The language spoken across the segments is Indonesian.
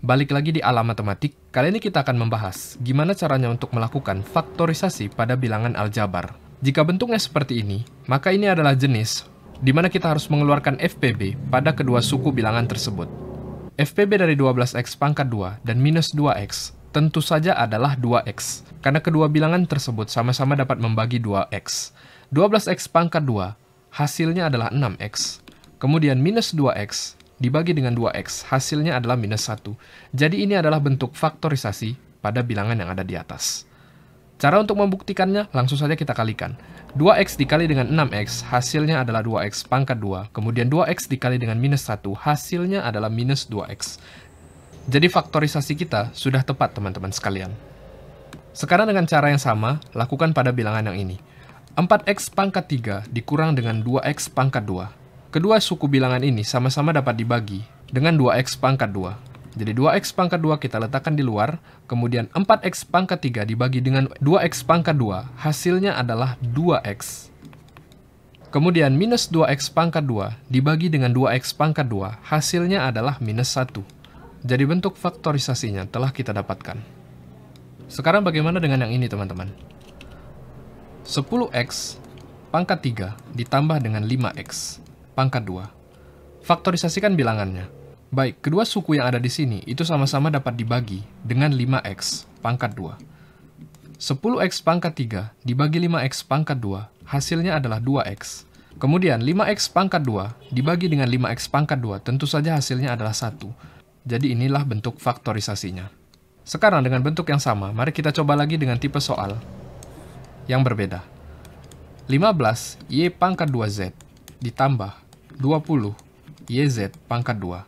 Balik lagi di Alam Matematik, kali ini kita akan membahas gimana caranya untuk melakukan faktorisasi pada bilangan aljabar. Jika bentuknya seperti ini, maka ini adalah jenis di mana kita harus mengeluarkan FPB pada kedua suku bilangan tersebut. FPB dari 12x pangkat 2 dan minus 2x tentu saja adalah 2x, karena kedua bilangan tersebut sama-sama dapat membagi 2x. 12x pangkat 2 hasilnya adalah 6x, kemudian minus 2x dibagi dengan 2x, hasilnya adalah minus 1. Jadi ini adalah bentuk faktorisasi pada bilangan yang ada di atas. Cara untuk membuktikannya, langsung saja kita kalikan. 2x dikali dengan 6x, hasilnya adalah 2x pangkat 2. Kemudian 2x dikali dengan minus 1, hasilnya adalah minus 2x. Jadi faktorisasi kita sudah tepat teman-teman sekalian. Sekarang dengan cara yang sama, lakukan pada bilangan yang ini. 4x pangkat 3 dikurang dengan 2x pangkat 2. Kedua suku bilangan ini sama-sama dapat dibagi dengan 2x pangkat 2. Jadi 2x pangkat 2 kita letakkan di luar, kemudian 4x pangkat 3 dibagi dengan 2x pangkat 2, hasilnya adalah 2x. Kemudian minus 2x pangkat 2 dibagi dengan 2x pangkat 2, hasilnya adalah minus 1. Jadi bentuk faktorisasinya telah kita dapatkan. Sekarang bagaimana dengan yang ini teman-teman? 10x pangkat 3 ditambah dengan 5x pangkat 2. Faktorisasikan bilangannya. Baik, kedua suku yang ada di sini itu sama-sama dapat dibagi dengan 5x pangkat 2. 10x pangkat 3 dibagi 5x pangkat 2, hasilnya adalah 2x. Kemudian 5x pangkat 2 dibagi dengan 5x pangkat 2, tentu saja hasilnya adalah 1. Jadi inilah bentuk faktorisasinya. Sekarang dengan bentuk yang sama, mari kita coba lagi dengan tipe soal yang berbeda. 15 y pangkat 2z ditambah 20 YZ pangkat 2.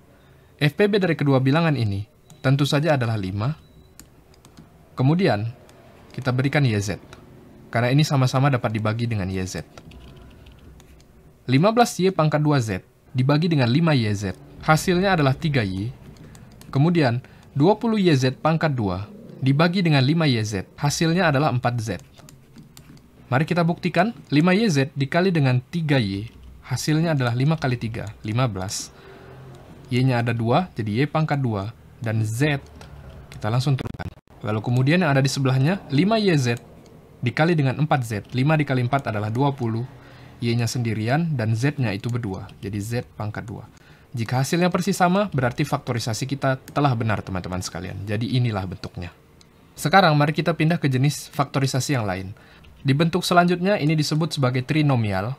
FPB dari kedua bilangan ini tentu saja adalah 5. Kemudian, kita berikan YZ. Karena ini sama-sama dapat dibagi dengan YZ. 15Y pangkat 2Z dibagi dengan 5YZ. Hasilnya adalah 3Y. Kemudian, 20YZ pangkat 2 dibagi dengan 5YZ. Hasilnya adalah 4Z. Mari kita buktikan 5YZ dikali dengan 3Y. Hasilnya adalah 5 kali 3, 15. Y-nya ada 2, jadi Y pangkat 2. Dan Z, kita langsung turunkan. Lalu kemudian yang ada di sebelahnya, 5YZ dikali dengan 4Z. 5 dikali 4 adalah 20. Y-nya sendirian, dan Z-nya itu berdua. Jadi Z pangkat 2. Jika hasilnya persis sama, berarti faktorisasi kita telah benar, teman-teman sekalian. Jadi inilah bentuknya. Sekarang, mari kita pindah ke jenis faktorisasi yang lain. Di bentuk selanjutnya, ini disebut sebagai trinomial.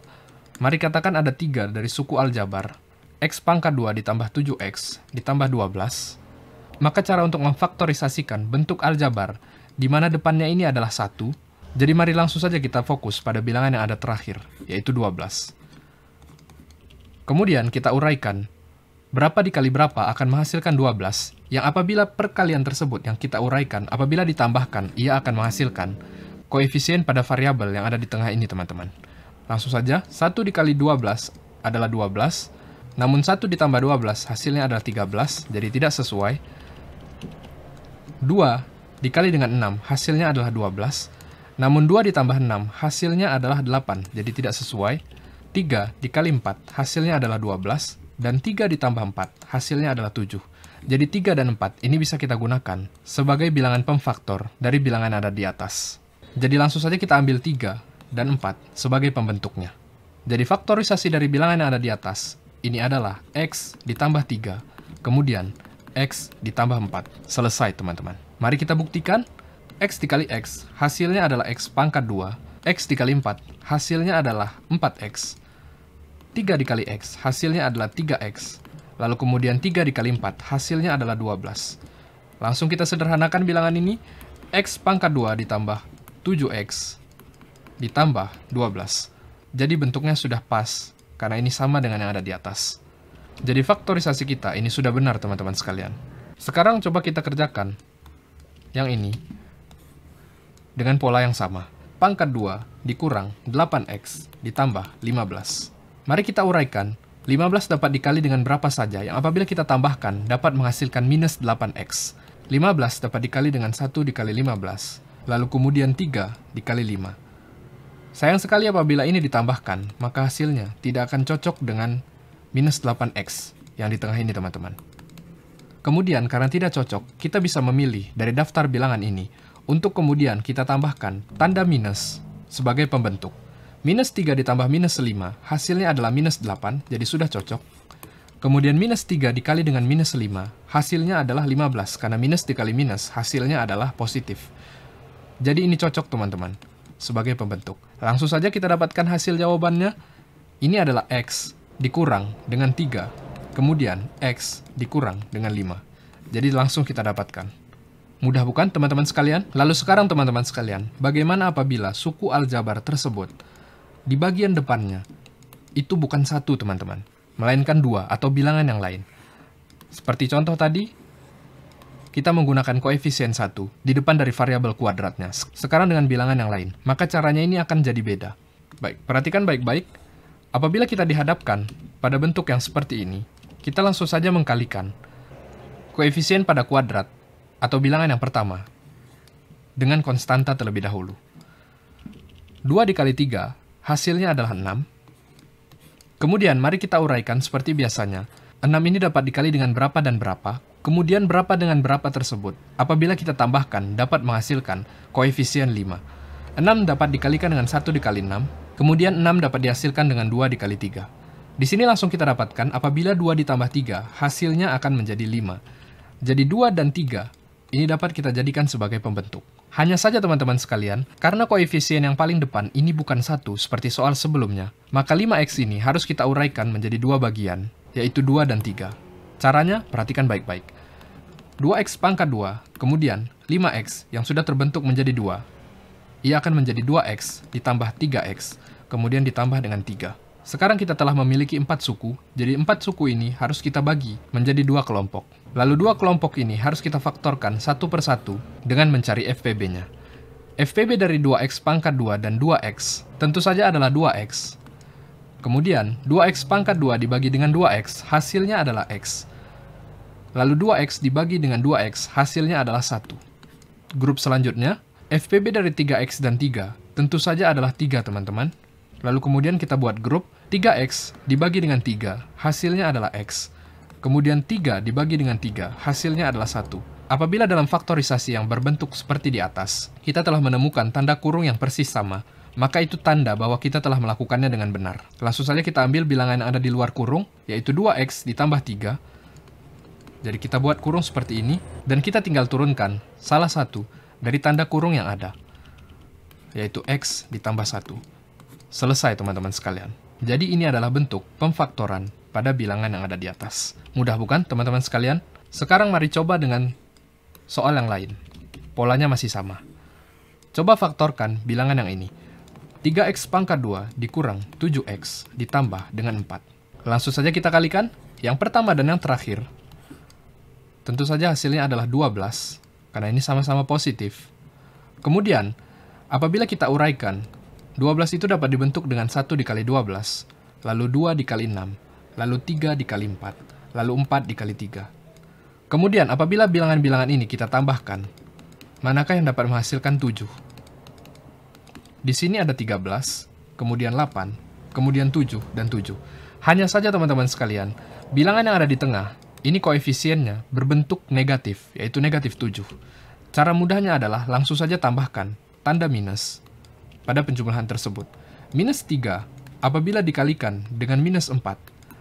Mari katakan ada 3 dari suku aljabar, x pangkat 2 ditambah 7x ditambah 12. Maka cara untuk memfaktorisasikan bentuk aljabar, di mana depannya ini adalah 1. Jadi mari langsung saja kita fokus pada bilangan yang ada terakhir, yaitu 12. Kemudian kita uraikan, berapa dikali berapa akan menghasilkan 12, yang apabila perkalian tersebut yang kita uraikan, apabila ditambahkan, ia akan menghasilkan koefisien pada variabel yang ada di tengah ini, teman-teman. Langsung saja, 1 dikali 12 adalah 12, namun 1 ditambah 12 hasilnya adalah 13, jadi tidak sesuai. 2 dikali dengan 6 hasilnya adalah 12, namun 2 ditambah 6 hasilnya adalah 8, jadi tidak sesuai. 3 dikali 4 hasilnya adalah 12, dan 3 ditambah 4 hasilnya adalah 7. Jadi 3 dan 4 ini bisa kita gunakan sebagai bilangan pemfaktor dari bilangan yang ada di atas. Jadi langsung saja kita ambil 3 dan 4 sebagai pembentuknya. Jadi faktorisasi dari bilangan yang ada di atas, ini adalah X ditambah 3, kemudian X ditambah 4. Selesai, teman-teman. Mari kita buktikan. X dikali X, hasilnya adalah X pangkat 2. X dikali 4, hasilnya adalah 4X. 3 dikali X, hasilnya adalah 3X. Lalu kemudian 3 dikali 4, hasilnya adalah 12. Langsung kita sederhanakan bilangan ini. X pangkat 2 ditambah 7X ditambah 12. Jadi bentuknya sudah pas, karena ini sama dengan yang ada di atas. Jadi faktorisasi kita ini sudah benar, teman-teman sekalian. Sekarang coba kita kerjakan yang ini dengan pola yang sama. Pangkat 2 dikurang 8X ditambah 15. Mari kita uraikan. 15 dapat dikali dengan berapa saja, yang apabila kita tambahkan dapat menghasilkan minus 8X. 15 dapat dikali dengan 1 dikali 15. Lalu kemudian 3 dikali 5. Sayang sekali apabila ini ditambahkan, maka hasilnya tidak akan cocok dengan minus 8X yang di tengah ini, teman-teman. Kemudian, karena tidak cocok, kita bisa memilih dari daftar bilangan ini, untuk kemudian kita tambahkan tanda minus sebagai pembentuk. Minus 3 ditambah minus 5, hasilnya adalah minus 8, jadi sudah cocok. Kemudian minus 3 dikali dengan minus 5, hasilnya adalah 15, karena minus dikali minus, hasilnya adalah positif. Jadi ini cocok teman-teman, sebagai pembentuk. Langsung saja kita dapatkan hasil jawabannya. Ini adalah X dikurang dengan 3, kemudian X dikurang dengan 5. Jadi langsung kita dapatkan. Mudah bukan teman-teman sekalian? Lalu sekarang teman-teman sekalian, bagaimana apabila suku aljabar tersebut di bagian depannya itu bukan 1 teman-teman, melainkan 2 atau bilangan yang lain. Seperti contoh tadi, kita menggunakan koefisien 1 di depan dari variabel kuadratnya. Sekarang dengan bilangan yang lain, maka caranya ini akan jadi beda. Baik, perhatikan baik-baik. Apabila kita dihadapkan pada bentuk yang seperti ini, kita langsung saja mengkalikan koefisien pada kuadrat atau bilangan yang pertama dengan konstanta terlebih dahulu. 2 dikali 3, hasilnya adalah 6. Kemudian, mari kita uraikan seperti biasanya. 6 ini dapat dikali dengan berapa dan berapa, kemudian berapa dengan berapa tersebut. Apabila kita tambahkan, dapat menghasilkan koefisien 5. 6 dapat dikalikan dengan 1 dikali 6, kemudian 6 dapat dihasilkan dengan 2 dikali 3. Di sini langsung kita dapatkan, apabila 2 ditambah 3, hasilnya akan menjadi 5. Jadi 2 dan 3, ini dapat kita jadikan sebagai pembentuk. Hanya saja teman-teman sekalian, karena koefisien yang paling depan ini bukan 1 seperti soal sebelumnya, maka 5x ini harus kita uraikan menjadi 2 bagian, yaitu 2 dan 3. Caranya, perhatikan baik-baik. 2x pangkat 2, kemudian 5x yang sudah terbentuk menjadi 2. Ia akan menjadi 2x ditambah 3x, kemudian ditambah dengan 3. Sekarang kita telah memiliki 4 suku, jadi 4 suku ini harus kita bagi menjadi 2 kelompok. Lalu 2 kelompok ini harus kita faktorkan satu per satu dengan mencari FPB-nya. FPB dari 2x pangkat 2 dan 2x tentu saja adalah 2x. Kemudian 2x pangkat 2 dibagi dengan 2x, hasilnya adalah x. Lalu 2x dibagi dengan 2x, hasilnya adalah 1. Grup selanjutnya, FPB dari 3x dan 3 tentu saja adalah 3 teman-teman. Lalu kemudian kita buat grup 3x dibagi dengan 3, hasilnya adalah x. Kemudian 3 dibagi dengan 3, hasilnya adalah 1. Apabila dalam faktorisasi yang berbentuk seperti di atas, kita telah menemukan tanda kurung yang persis sama, maka itu tanda bahwa kita telah melakukannya dengan benar. Langsung saja kita ambil bilangan yang ada di luar kurung, yaitu 2x ditambah 3. Jadi kita buat kurung seperti ini, dan kita tinggal turunkan salah satu dari tanda kurung yang ada, yaitu x ditambah 1. Selesai teman-teman sekalian. Jadi ini adalah bentuk pemfaktoran pada bilangan yang ada di atas. Mudah bukan teman-teman sekalian? Sekarang mari coba dengan soal yang lain. Polanya masih sama. Coba faktorkan bilangan yang ini. 3x pangkat 2 dikurang 7x ditambah dengan 4. Langsung saja kita kalikan. Yang pertama dan yang terakhir. Tentu saja hasilnya adalah 12, karena ini sama-sama positif. Kemudian, apabila kita uraikan, 12 itu dapat dibentuk dengan 1 dikali 12, lalu 2 dikali 6, lalu 3 dikali 4, lalu 4 dikali 3. Kemudian, apabila bilangan-bilangan ini kita tambahkan, manakah yang dapat menghasilkan 7? Di sini ada 13, kemudian 8, kemudian 7, dan 7. Hanya saja teman-teman sekalian, bilangan yang ada di tengah, ini koefisiennya berbentuk negatif, yaitu negatif 7. Cara mudahnya adalah langsung saja tambahkan tanda minus pada penjumlahan tersebut. Minus 3, apabila dikalikan dengan minus 4,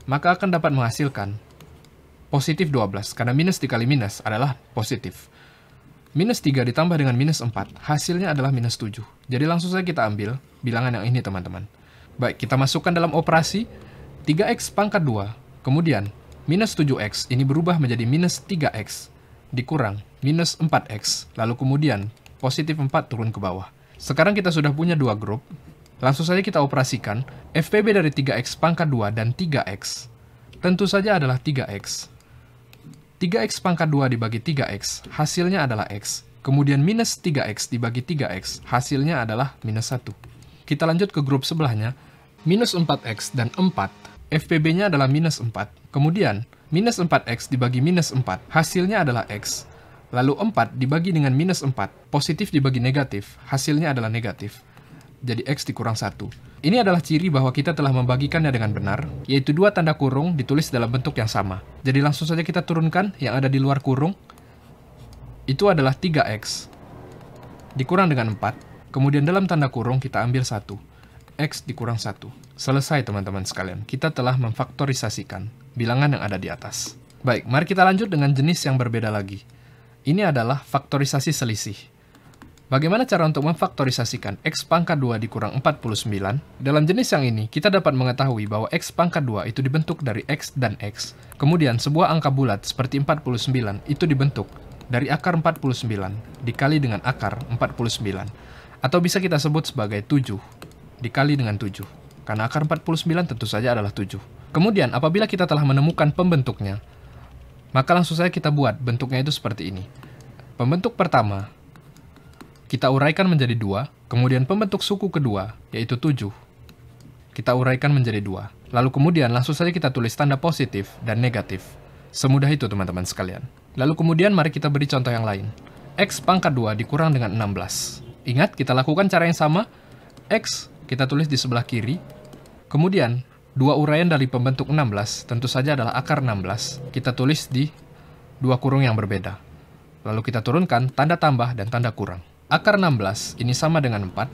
maka akan dapat menghasilkan positif 12, karena minus dikali minus adalah positif. Minus 3 ditambah dengan minus 4, hasilnya adalah minus 7. Jadi langsung saja kita ambil bilangan yang ini teman-teman. Baik, kita masukkan dalam operasi 3x pangkat 2, kemudian minus 7x ini berubah menjadi minus 3x, dikurang minus 4x, lalu kemudian positif 4 turun ke bawah. Sekarang kita sudah punya 2 grup, langsung saja kita operasikan FPB dari 3x pangkat 2 dan 3x. Tentu saja adalah 3x. 3x pangkat 2 dibagi 3x, hasilnya adalah x. Kemudian minus 3x dibagi 3x, hasilnya adalah minus 1. Kita lanjut ke grup sebelahnya, minus 4x dan 4, FPB-nya adalah minus 4. Kemudian, minus 4x dibagi minus 4, hasilnya adalah x. Lalu 4 dibagi dengan minus 4, positif dibagi negatif, hasilnya adalah negatif. jadi X dikurang 1. Ini adalah ciri bahwa kita telah membagikannya dengan benar, yaitu dua tanda kurung ditulis dalam bentuk yang sama. Jadi langsung saja kita turunkan yang ada di luar kurung. Itu adalah 3X dikurang dengan 4, kemudian dalam tanda kurung kita ambil 1. X dikurang 1. Selesai teman-teman sekalian, kita telah memfaktorisasikan bilangan yang ada di atas. Baik, mari kita lanjut dengan jenis yang berbeda lagi. Ini adalah faktorisasi selisih. Bagaimana cara untuk memfaktorisasikan X pangkat 2 dikurang 49? Dalam jenis yang ini, kita dapat mengetahui bahwa X pangkat 2 itu dibentuk dari X dan X. Kemudian, sebuah angka bulat seperti 49 itu dibentuk dari akar 49 dikali dengan akar 49. Atau bisa kita sebut sebagai 7 dikali dengan 7. Karena akar 49 tentu saja adalah 7. Kemudian, apabila kita telah menemukan pembentuknya, maka langsung saja kita buat bentuknya itu seperti ini. Pembentuk pertama, kita uraikan menjadi 2, kemudian pembentuk suku kedua, yaitu 7, kita uraikan menjadi 2. Lalu kemudian langsung saja kita tulis tanda positif dan negatif. Semudah itu teman-teman sekalian. Lalu kemudian mari kita beri contoh yang lain. X pangkat 2 dikurang dengan 16. Ingat, kita lakukan cara yang sama. X kita tulis di sebelah kiri. Kemudian, dua uraian dari pembentuk 16, tentu saja adalah akar 16. Kita tulis di dua kurung yang berbeda. Lalu kita turunkan tanda tambah dan tanda kurang. Akar 16 ini sama dengan 4,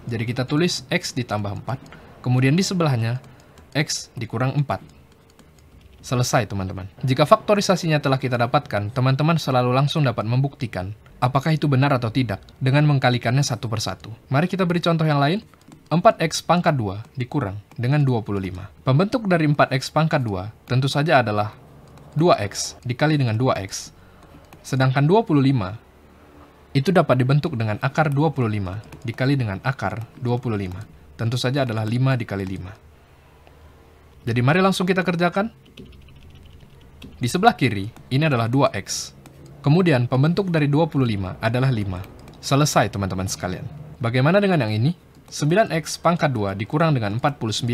jadi kita tulis X ditambah 4, kemudian di sebelahnya X dikurang 4. Selesai teman-teman. Jika faktorisasinya telah kita dapatkan, teman-teman selalu langsung dapat membuktikan apakah itu benar atau tidak dengan mengkalikannya satu persatu. Mari kita beri contoh yang lain. 4X pangkat 2 dikurang dengan 25. Pembentuk dari 4X pangkat 2 tentu saja adalah 2X dikali dengan 2X. Sedangkan 25 itu dapat dibentuk dengan akar 25 dikali dengan akar 25. Tentu saja adalah 5 dikali 5. Jadi mari langsung kita kerjakan. Di sebelah kiri, ini adalah 2X. Kemudian pembentuk dari 25 adalah 5. Selesai teman-teman sekalian. Bagaimana dengan yang ini? 9X pangkat 2 dikurang dengan 49.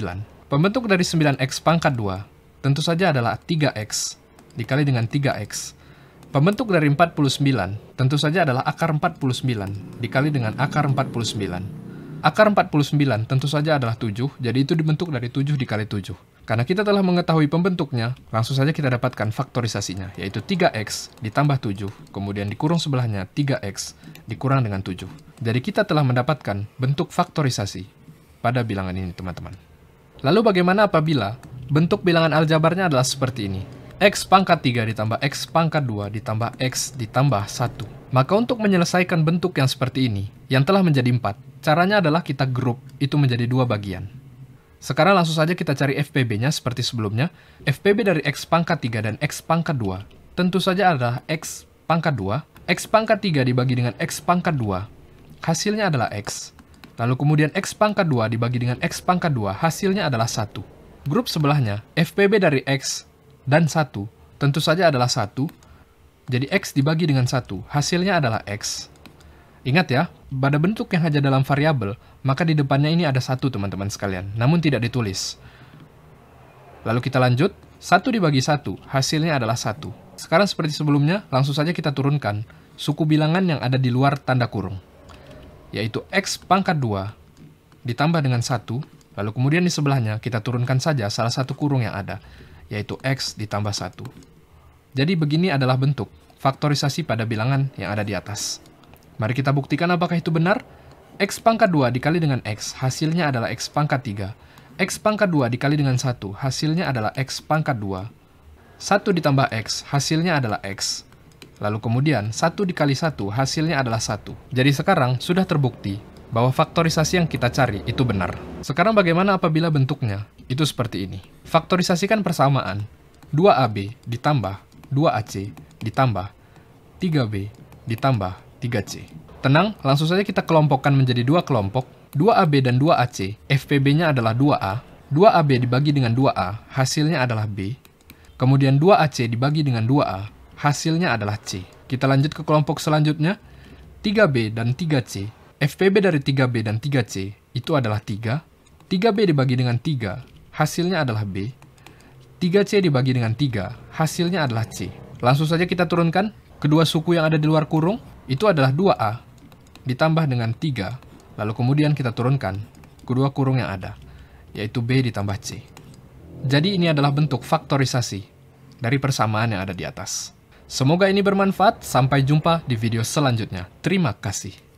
Pembentuk dari 9X pangkat 2 tentu saja adalah 3X dikali dengan 3X. Pembentuk dari 49 tentu saja adalah akar 49 dikali dengan akar 49. Akar 49 tentu saja adalah 7, jadi itu dibentuk dari 7 dikali 7. Karena kita telah mengetahui pembentuknya, langsung saja kita dapatkan faktorisasinya, yaitu 3X ditambah 7, kemudian dikurung sebelahnya 3X dikurang dengan 7. Jadi kita telah mendapatkan bentuk faktorisasi pada bilangan ini teman-teman. Lalu bagaimana apabila bentuk bilangan aljabarnya adalah seperti ini? X pangkat 3 ditambah X pangkat 2 ditambah X ditambah 1. Maka untuk menyelesaikan bentuk yang seperti ini, yang telah menjadi 4, caranya adalah kita grup itu menjadi dua bagian. Sekarang langsung saja kita cari FPB-nya seperti sebelumnya. FPB dari X pangkat 3 dan X pangkat 2 tentu saja adalah X pangkat 2. X pangkat 3 dibagi dengan X pangkat 2, hasilnya adalah X. Lalu kemudian X pangkat 2 dibagi dengan X pangkat 2, hasilnya adalah 1. Grup sebelahnya, FPB dari X dan 1 tentu saja adalah 1, jadi X dibagi dengan 1, hasilnya adalah X. Ingat ya, pada bentuk yang hanya dalam variabel, maka di depannya ini ada 1 teman-teman sekalian, namun tidak ditulis. Lalu kita lanjut, 1 dibagi 1, hasilnya adalah 1. Sekarang seperti sebelumnya, langsung saja kita turunkan suku bilangan yang ada di luar tanda kurung, yaitu X pangkat 2 ditambah dengan 1, lalu kemudian di sebelahnya kita turunkan saja salah satu kurung yang ada, yaitu X ditambah 1. Jadi begini adalah bentuk faktorisasi pada bilangan yang ada di atas. Mari kita buktikan apakah itu benar. X pangkat 2 dikali dengan X, hasilnya adalah X pangkat 3. X pangkat 2 dikali dengan 1, hasilnya adalah X pangkat 2. 1 ditambah X, hasilnya adalah X. Lalu kemudian 1 dikali 1, hasilnya adalah 1. Jadi sekarang sudah terbukti bahwa faktorisasi yang kita cari itu benar. Sekarang bagaimana apabila bentuknya itu seperti ini? Faktorisasikan persamaan 2AB ditambah 2AC ditambah 3B ditambah 3C. Tenang, langsung saja kita kelompokkan menjadi dua kelompok. 2AB dan 2AC, FPB-nya adalah 2A. 2AB dibagi dengan 2A, hasilnya adalah B. Kemudian 2AC dibagi dengan 2A, hasilnya adalah C. Kita lanjut ke kelompok selanjutnya. 3B dan 3C. FPB dari 3B dan 3C itu adalah 3. 3B dibagi dengan 3, hasilnya adalah B. 3C dibagi dengan 3, hasilnya adalah C. Langsung saja kita turunkan kedua suku yang ada di luar kurung. Itu adalah 2A ditambah dengan 3, Lalu kemudian kita turunkan kedua kurung yang ada, yaitu B ditambah C. Jadi ini adalah bentuk faktorisasi dari persamaan yang ada di atas. Semoga ini bermanfaat. Sampai jumpa di video selanjutnya. Terima kasih.